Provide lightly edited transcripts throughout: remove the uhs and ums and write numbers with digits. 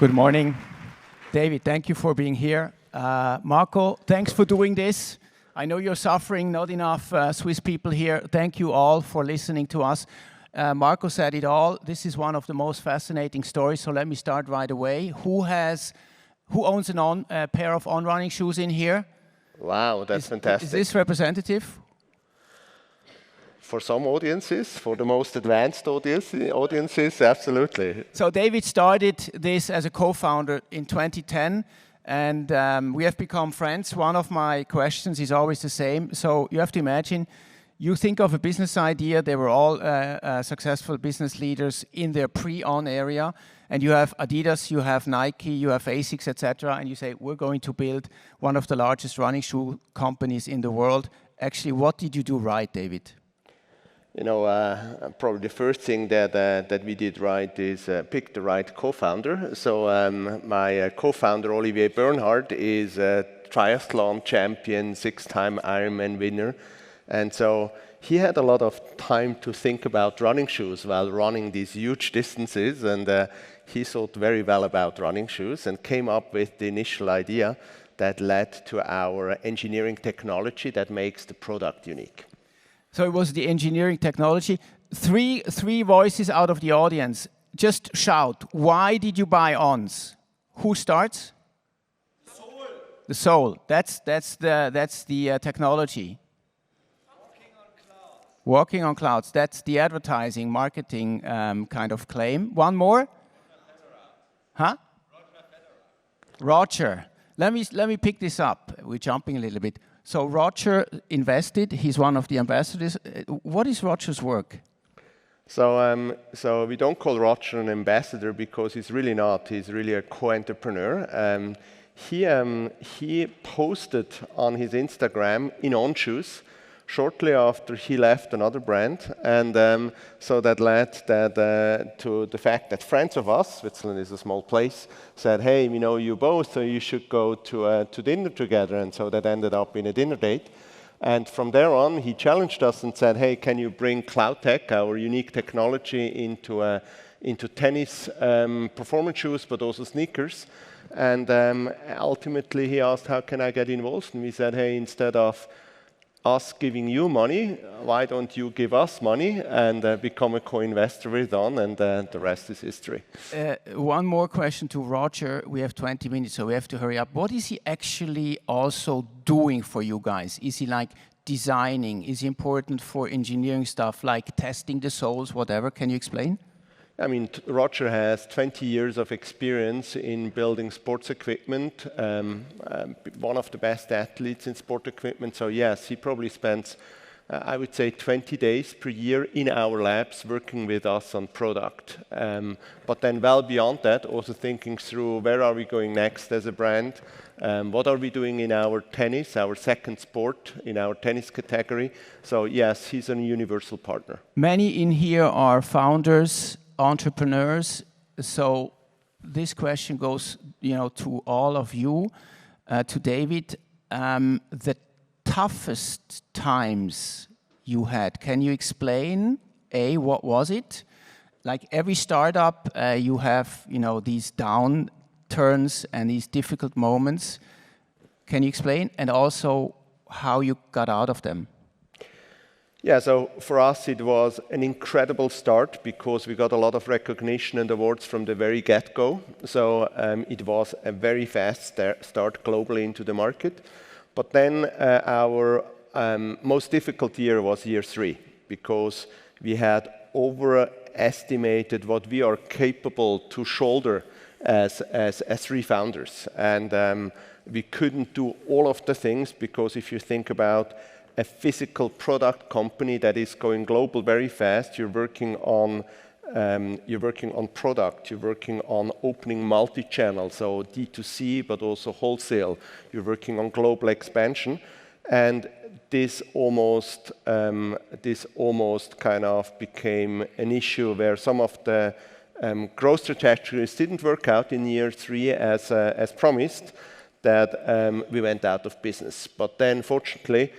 Good morning. David, thank you for being here. Marco, thanks for doing this. I know you're suffering, not enough Swiss people here. Thank you all for listening to us. Marco said it all. This is one of the most fascinating stories, so let me start right away. Who owns a pair of on-running shoes in here? Wow, that's fantastic. Is this representative? For some audiences, for the most advanced audiences, absolutely. So David started this as a co-founder in 2010, and we have become friends. One of my questions is always the same. So you have to imagine, you think of a business idea, they were all successful business leaders in their pre-on area, and you have Adidas, you have Nike, you have ASICS, etc., and you say, we're going to build one of the largest running shoe companies in the world. Actually, what did you do right, David? You know, probably the first thing that we did right is pick the right co-founder. So my co-founder, Olivier Bernhard, is a triathlon champion, 6-time Ironman winner. And so he had a lot of time to think about running shoes while running these huge distances. And he thought very well about running shoes and came up with the initial idea that led to our engineering technology that makes the product unique. So it was the engineering technology. Three voices out of the audience. Just shout, why did you buy ONS? Who starts? Soul. The soul. That's the technology. Walking on clouds. Walking on clouds. That's the advertising, marketing kind of claim. One more? Huh? Roger. Let me pick this up. We're jumping a little bit. So Roger invested. He's one of the ambassadors. What is Roger's work? So we don't call Roger an ambassador because he's really not. He's really a co-entrepreneur. He posted on his Instagram in On shoes shortly after he left another brand, and so that led to the fact that friends of us, Switzerland is a small place, said, hey, we know you both, so you should go to dinner together, and so that ended up in a dinner date. And from there on, he challenged us and said, hey, can you bring Cloud Tech, our unique technology, into tennis performance shoes, but also sneakers? And ultimately, he asked, how can I get involved? And we said, hey, instead of us giving you money, why don't you give us money and become a co-investor with On, and the rest is history. One more question to Roger. We have 20 minutes, so we have to hurry up. What is he actually also doing for you guys? Is he like designing? Is he important for engineering stuff, like testing the soles, whatever? Can you explain? I mean, Roger has 20 years of experience in building sports equipment, one of the best athletes in sport equipment. So yes, he probably spends, I would say, 20 days per year in our labs working with us on product. But then well beyond that, also thinking through where are we going next as a brand, what are we doing in our tennis, our second sport, in our tennis category. So yes, he's a universal partner. Many in here are founders, entrepreneurs, so this question goes, to all of you, to David. The toughest times you had, can you explain? What was it? Like every startup, you have, these downturns and these difficult moments. Can you explain? And also how you got out of them? Yeah, so for us it was an incredible start because we got a lot of recognition and awards from the very get-go. So it was a very fast start globally into the market. But then our most difficult year was year 3 because we had overestimated what we are capable to shoulder as 3 founders. And we couldn't do all of the things because if you think about a physical product company that is going global very fast, you're working on product, you're working on opening multi-channel, so D2C, but also wholesale. You're working on global expansion, and this almost kind of became an issue where some of the growth trajectories didn't work out in year 3 as promised, that we went out of business. But then, fortunately,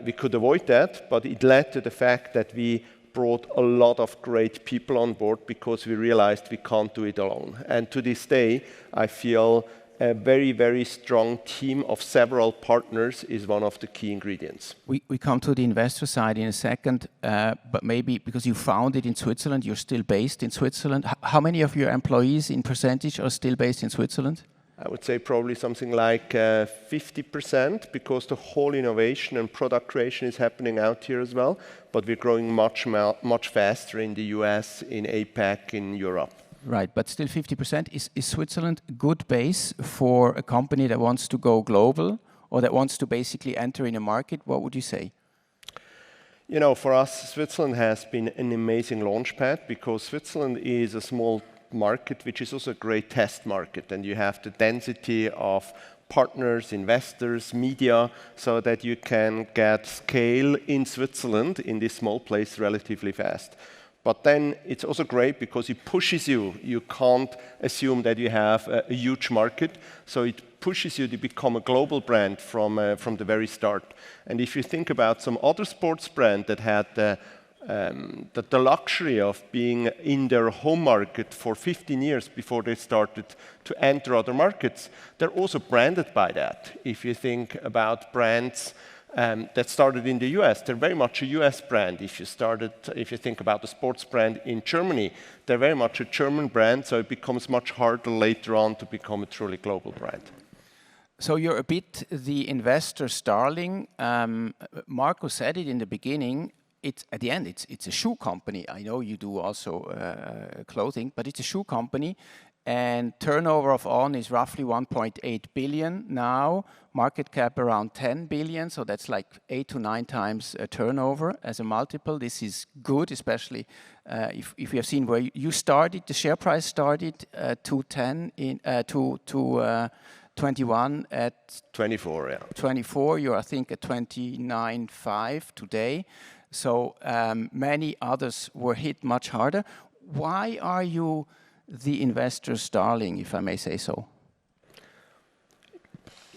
we could avoid that, but it led to the fact that we brought a lot of great people on board because we realized we can't do it alone. And to this day, I feel a very, very strong team of several partners is one of the key ingredients. We come to the investor side in a second, but maybe because you founded in Switzerland, you're still based in Switzerland. How many of your employees in percentage are still based in Switzerland? I would say probably something like 50% because the whole innovation and product creation is happening out here as well, but we're growing much faster in the US, in APAC, in Europe. Right, but still 50%. Is Switzerland a good base for a company that wants to go global or that wants to basically enter in a market? What would you say? You know, for us, Switzerland has been an amazing launchpad because Switzerland is a small market which is also a great test market, and you have the density of partners, investors, media, so that you can get scale in Switzerland in this small place relatively fast. But then it's also great because it pushes you. You can't assume that you have a huge market, so it pushes you to become a global brand from the very start. And if you think about some other sports brand that had the luxury of being in their home market for 15 years before they started to enter other markets, they're also branded by that. If you think about brands that started in the US, they're very much a US brand. If you think about the sports brand in Germany, they're very much a German brand, so it becomes much harder later on to become a truly global brand. So you're a bit the investor starling. Marco said it in the beginning. At the end, it's a shoe company. I know you do also clothing, but it's a shoe company. And turnover of On is roughly 1.8 billion now, market cap around 10 billion, so that's like 8 to 9 times turnover as a multiple. This is good, especially if you have seen where you started. The share price started 210 in 21 at 24, yeah. 24. You're I think at 29.5 today. So many others were hit much harder. Why are you the investor's darling, if I may say so?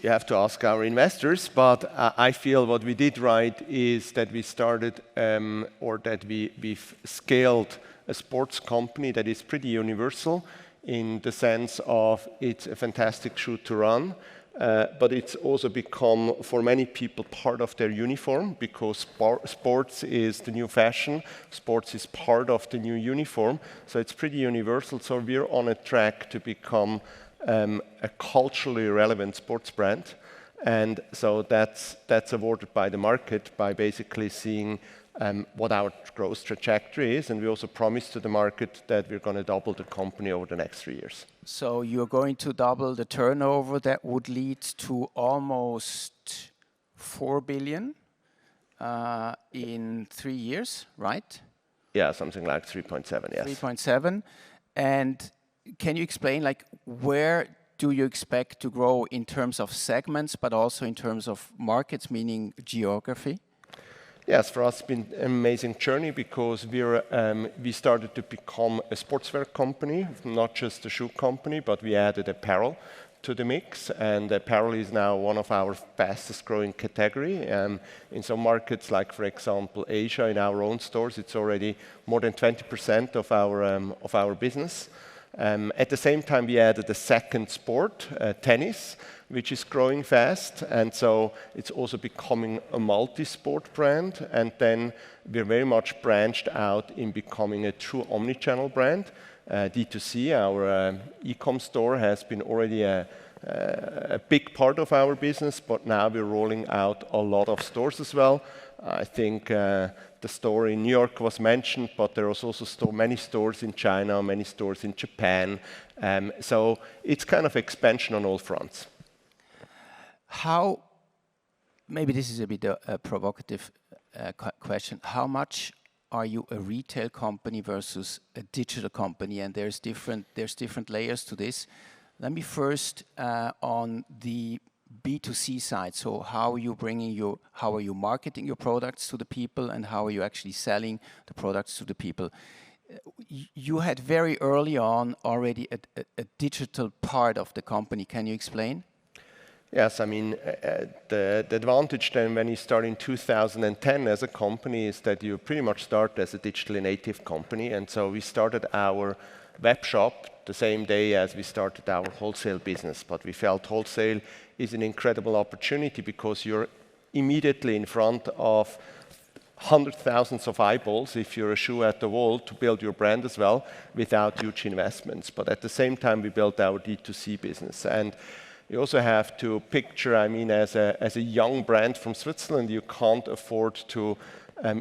You have to ask our investors, but I feel what we did right is that we started or that we've scaled a sports company that is pretty universal in the sense of it's a fantastic shoe to run, but it's also become, for many people, part of their uniform because sports is the new fashion. Sports is part of the new uniform, so it's pretty universal. So we're on a track to become a culturally relevant sports brand. And so that's awarded by the market by basically seeing what our growth trajectory is. And we also promised to the market that we're going to double the company over the next 3 years. So you're going to double the turnover. That would lead to almost 4 billion in 3 years, right? Yeah, something like 3.7, yes. 3.7. And can you explain, like, where do you expect to grow in terms of segments, but also in terms of markets, meaning geography? Yes, for us it's been an amazing journey because we started to become a sportswear company, not just a shoe company, but we added apparel to the mix, and apparel is now one of our fastest growing category. In some markets, like for example Asia, in our own stores, it's already more than 20% of our business. At the same time, we added a second sport, tennis, which is growing fast, and so it's also becoming a multi-sport brand. And then we're very much branched out in becoming a true omni-channel brand. D2C, our e-com store, has been already a big part of our business, but now we're rolling out a lot of stores as well. I think the store in New York was mentioned, but there are also many stores in China, many stores in Japan. So it's kind of expansion on all fronts. Maybe this is a bit a provocative question. How much are you a retail company versus a digital company? And there's different layers to this. Let me first on the B2C side. So how are you marketing your products to the people, and how are you actually selling the products to the people? You had very early on already a digital part of the company. Can you explain? Yes, I mean, the advantage then when you start in 2010 as a company is that you pretty much start as a digitally native company. And so we started our web shop the same day as we started our wholesale business. But we felt wholesale is an incredible opportunity because you're immediately in front of hundreds of thousands of eyeballs if you're a shoe at the wall to build your brand as well without huge investments. But at the same time, we built our D2C business. And you also have to picture, I mean, as a young brand from Switzerland, you can't afford to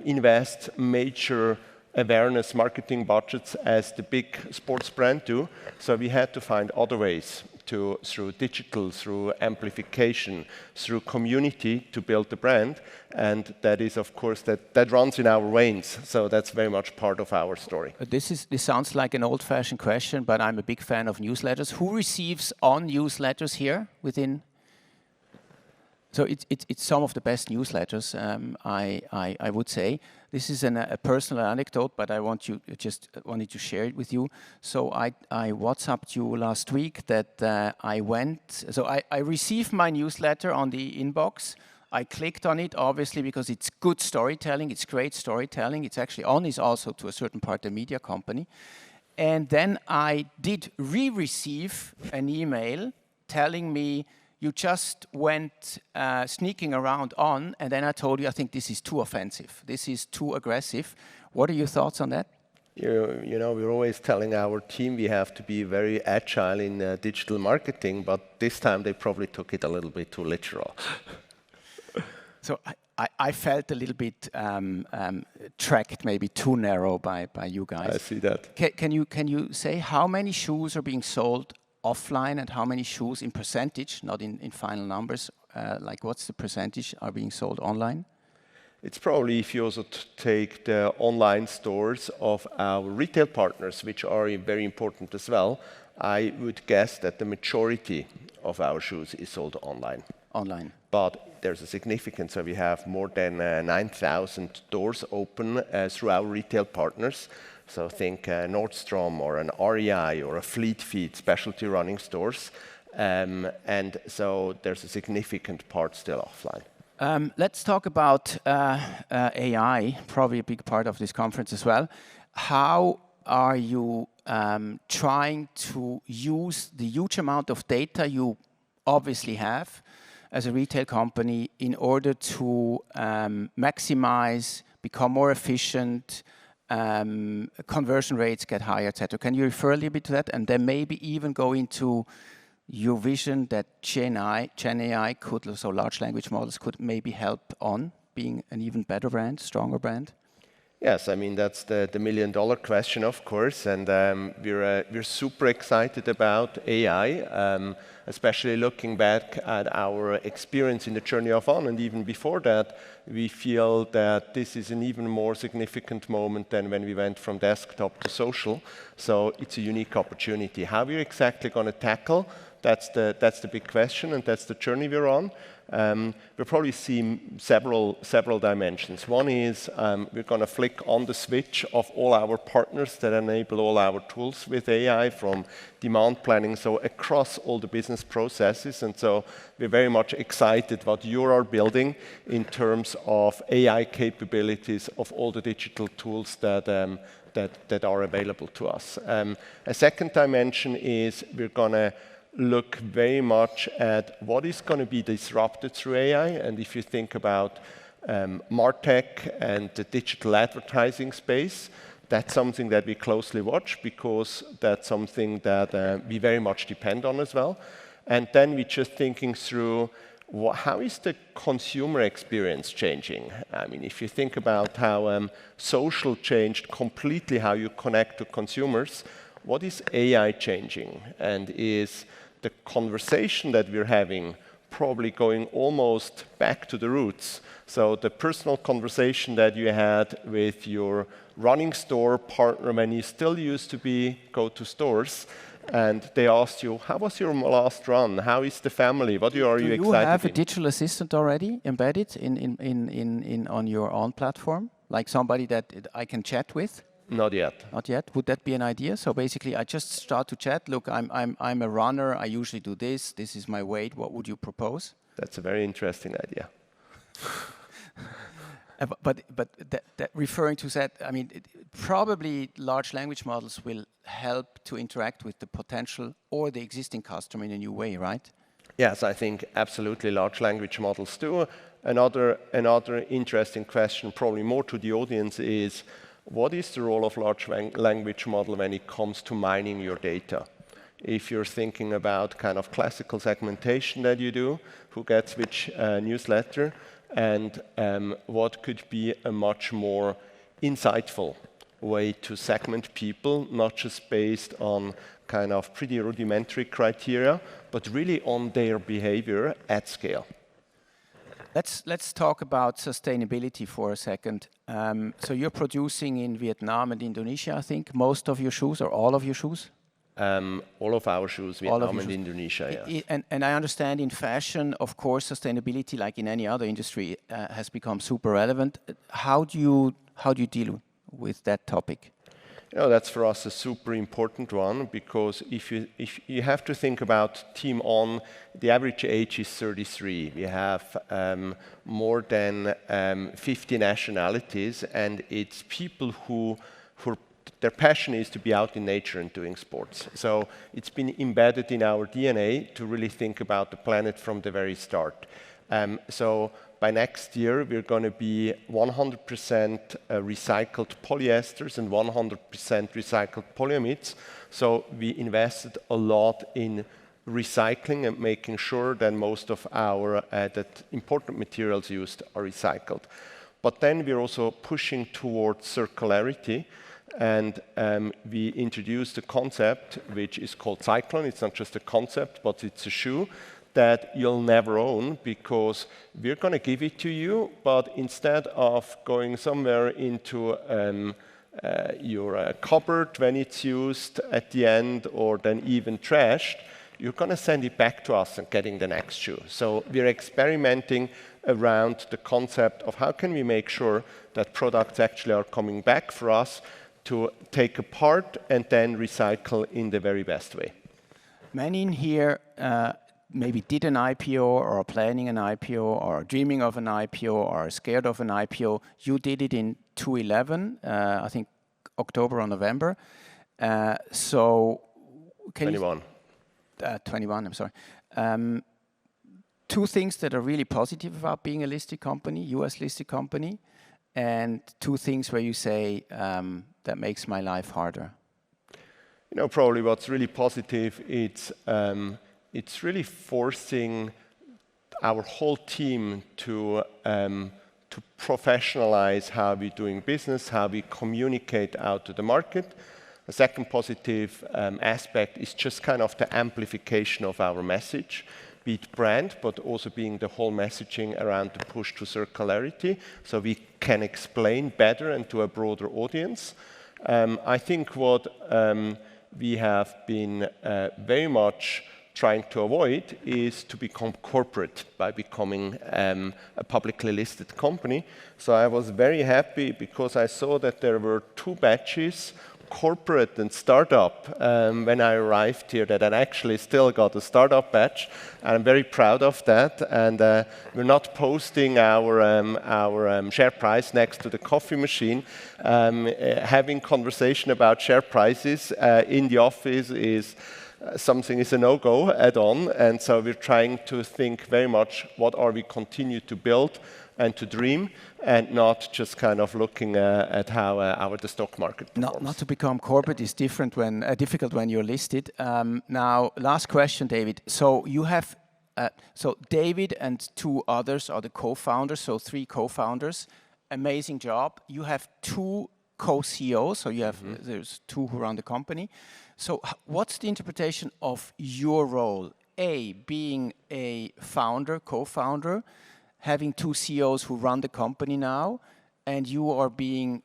invest major awareness marketing budgets as the big sports brand do. So we had to find other ways through digital, through amplification, through community to build the brand. And that is, of course, that runs in our veins. So that's very much part of our story. This sounds like an old-fashioned question, but I'm a big fan of newsletters. Who receives on newsletters here within? So it's some of the best newsletters, I would say. This is a personal anecdote, but I wanted to share it with you. So I WhatsApped you last week that I received my newsletter on the inbox. I clicked on it, obviously, because it's good storytelling. It's great storytelling. It's actually On is also, to a certain part, a media company. And then I did receive an email telling me, you just went sneaking around On, and then I told you, I think this is too offensive. This is too aggressive. What are your thoughts on that? You know, we're always telling our team we have to be very agile in digital marketing, but this time they probably took it a little bit too literal. So I felt a little bit tracked, maybe too narrow by you guys. I see that. Can you say how many shoes are being sold offline and how many shoes in percentage, not in final numbers, like what's the percentage are being sold online? It's probably, if you also take the online stores of our retail partners, which are very important as well, I would guess that the majority of our shoes is sold online. Online. But there's a significance, so we have more than 9,000 doors open through our retail partners. So think Nordstrom or an REI or a Fleet Feet, specialty running stores. And so there's a significant part still offline. Let's talk about AI, probably a big part of this conference as well. How are you trying to use the huge amount of data you obviously have as a retail company in order to maximize, become more efficient, conversion rates get higher, etc. Can you refer a little bit to that? And then maybe even go into your vision that Gen AI could, so large language models could maybe help On being an even better brand, stronger brand? Yes, I mean, that's the million-dollar question, of course, and we're super excited about AI, especially looking back at our experience in the journey of On, and even before that, we feel that this is an even more significant moment than when we went from desktop to social, so it's a unique opportunity. How we're exactly going to tackle, that's the big question, and that's the journey we're on. We'll probably see several dimensions. One is we're going to flick on the switch of all our partners that enable all our tools with AI from demand planning, so across all the business processes. And so we're very much excited what you are building in terms of AI capabilities of all the digital tools that are available to us. A second dimension is we're going to look very much at what is going to be disrupted through AI. And if you think about MarTech and the digital advertising space, that's something that we closely watch because that's something that we very much depend on as well. And then we're just thinking through how is the consumer experience changing? I mean, if you think about how social changed completely how you connect to consumers, what is AI changing? And is the conversation that we're having probably going almost back to the roots? So the personal conversation that you had with your running store partner when you still used to go to stores, and they asked you, how was your last run? How is the family? What are you excited? Do you have a digital assistant already embedded on your own platform? Like somebody that I can chat with? Not yet. Not yet. Would that be an idea? So basically, I just start to chat. Look, I'm a runner. I usually do this. This is my weight. What would you propose? That's a very interesting idea. But that referring to that, I mean, probably large language models will help to interact with the potential or the existing customer in a new way, right? Yes, I think absolutely large language models do. Another interesting question, probably more to the audience, is what is the role of large language model when it comes to mining your data? If you're thinking about kind of classical segmentation that you do, who gets which newsletter, and what could be a much more insightful way to segment people, not just based on kind of pretty rudimentary criteria, but really on their behavior at scale. Let's talk about sustainability for a second. So you're producing in Vietnam and Indonesia, I think, most of your shoes or all of your shoes? All of our shoes, Vietnam and Indonesia, yes. And I understand in fashion, of course, sustainability, like in any other industry, has become super relevant. How do you deal with that topic? You know, that's for us a super important one, because if you have to think about Team On, the average age is 33. We have more than 50 nationalities, and it's people who their passion is to be out in nature and doing sports. So it's been embedded in our DNA to really think about the planet from the very start. So by next year, we're going to be 100% recycled polyesters and 100% recycled polyamides. So we invested a lot in recycling and making sure that most of our that important materials used are recycled. But then we're also pushing towards circularity. And we introduced a concept which is called Cyclone. It's not just a concept, but it's a shoe that you'll never own, because we're going to give it to you, but instead of going somewhere into your cupboard when it's used at the end, or then even trashed, you're going to send it back to us and getting the next shoe. So we're experimenting around the concept of how can we make sure that products actually are coming back for us to take apart and then recycle in the very best way. Many in here maybe did an IPO or are planning an IPO or are dreaming of an IPO or are scared of an IPO. You did it in 2011, I think October or November. So can 21. 21, I'm sorry. Two things that are really positive about being a listed company, US listed company, and two things where you say, that makes my life harder. You know, probably what's really positive, it's really forcing our whole team to professionalize how we're doing business, how we communicate out to the market. The second positive aspect is just kind of the amplification of our message, be it brand, but also being the whole messaging around the push to circularity, so we can explain better and to a broader audience. I think what we have been very much trying to avoid is to become corporate by becoming a publicly listed company. So I was very happy because I saw that there were two batches, corporate and startup, when I arrived here, that I actually still got a startup batch. And I'm very proud of that. And we're not posting our share price next to the coffee machine. Having conversation about share prices in the office is something is a no-go add-on. And so we're trying to think very much what are we continue to build and to dream, and not just kind of looking at how the stock market performs. Not to become corporate is different when difficult when you're listed. Now, last question, David. So you have, so David and two others are the co-founders, so three co-founders. Amazing job. You have two co-CEOs, so you have there's two who run the company. So what's the interpretation of your role? A, being a founder, co-founder, having two CEOs who run the company now, and you are being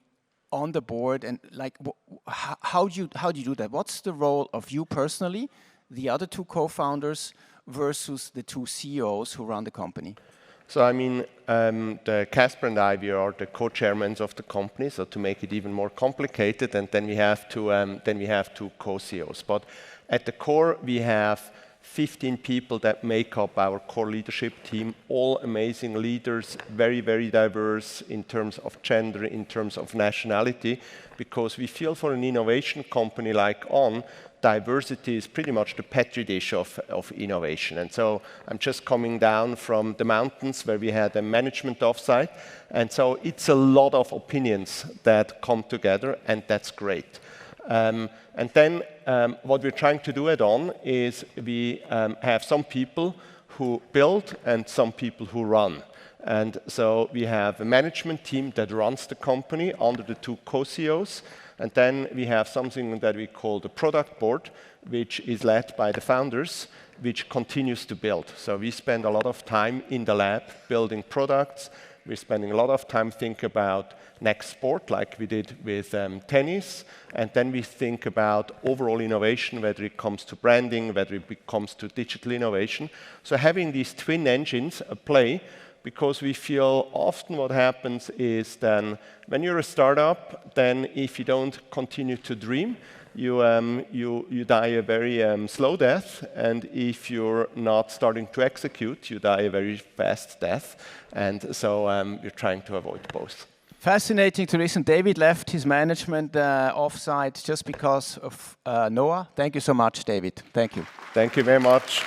on the board, and like, how do you do that? What's the role of you personally, the other two co-founders, versus the two CEOs who run the company? So I mean, the Casper and I, we are the co-chairmen of the company. So to make it even more complicated, and then we have two co-CEOs. But at the core, we have 15 people that make up our core leadership team, all amazing leaders, very, very diverse in terms of gender, in terms of nationality, because we feel for an innovation company like On, diversity is pretty much the petri dish of innovation. And so I'm just coming down from the mountains where we had a management offsite, and so it's a lot of opinions that come together, and that's great. And then what we're trying to do at On is we have some people who build and some people who run. And so we have a management team that runs the company under the two co-CEOs. And then we have something that we call the product board, which is led by the founders, which continues to build. So we spend a lot of time in the lab building products. We're spending a lot of time thinking about next sport, like we did with tennis. And then we think about overall innovation, whether it comes to branding, whether it comes to digital innovation. So having these twin engines play, because we feel often what happens is then when you're a startup, then if you don't continue to dream, you die a very slow death, and if you're not starting to execute, you die a very fast death. And so we're trying to avoid both. Fascinating to listen. David left his management offsite just because of NOAH. Thank you so much, David. Thank you. Thank you very much.